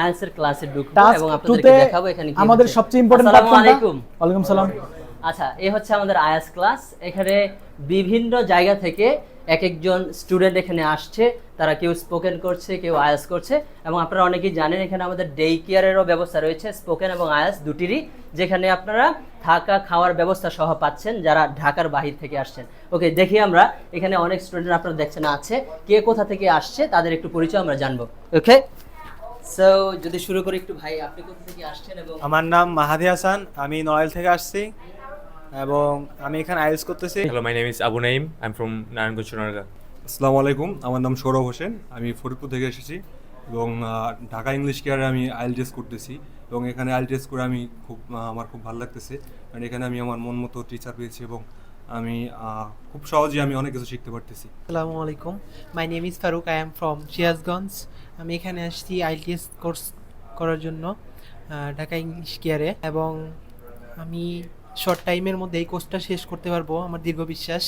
IELTS এর ক্লাসে ঢুকবো টাস্ক এবং 2 আপনাদেরকে তে দেখাবো এখানে কি আমাদের হচ্ছে। সবচেয়ে ইম্পর্টেন্ট পার্ট আসসালামু কোনটা? আলাইকুম। ওয়ালাইকুম সালাম। আচ্ছা, এই হচ্ছে আমাদের আইএলটিএস ক্লাস। এখানে বিভিন্ন জায়গা থেকে এক একজন স্টুডেন্ট এখানে আসছে, তারা কেউ স্পোকেন করছে, কেউ আইএলটিএস করছে এবং আপনারা অনেকেই জানেন এখানে আমাদের ডে কেয়ারেরও ব্যবস্থা রয়েছে, স্পোকেন এবং আইএলটিএস দুটিরই, যেখানে আপনারা থাকা খাওয়ার ব্যবস্থা সহ পাচ্ছেন যারা ঢাকার বাহির থেকে আসছেন। ওকে, দেখি আমরা এখানে অনেক স্টুডেন্ট আপনারা দেখছেন আছে, কে কোথা থেকে আসছে তাদের একটু পরিচয় আমরা জানবো। ওকে, সো যদি শুরু করি একটু, ভাই আপনি কোথা থেকে আসছেন? এবং আমার নাম মাহাদি হাসান, আমি নড়াইল থেকে আসছি এবং আমি এখানে আইএলটিএস করতেছি। Hello, my name is Abu Naim. I'm from Naranganj, Chunagadh. আসসালামু আলাইকুম, আমার নাম সৌরভ হোসেন, আমি ফরিদপুর থেকে এসেছি এবং ঢাকা ইংলিশ কেয়ারে আমি আইএলটিএস করতেছি এবং এখানে আইএলটিএস করে আমি আমার খুব ভালো লাগতেছে, কারণ এখানে আমি আমার মন মতো টিচার পেয়েছি এবং আমি খুব সহজেই আমি অনেক কিছু শিখতে পারতেছি। আসসালামু আলাইকুম, my name is Faruk, I am from Sirajganj. আমি এখানে আসছি আইএলটিএস কোর্স করার জন্য ঢাকা ইংলিশ কেয়ারে, এবং আমি শর্ট টাইমের মধ্যে এই কোর্সটা শেষ করতে পারবো, আমার দীর্ঘ বিশ্বাস।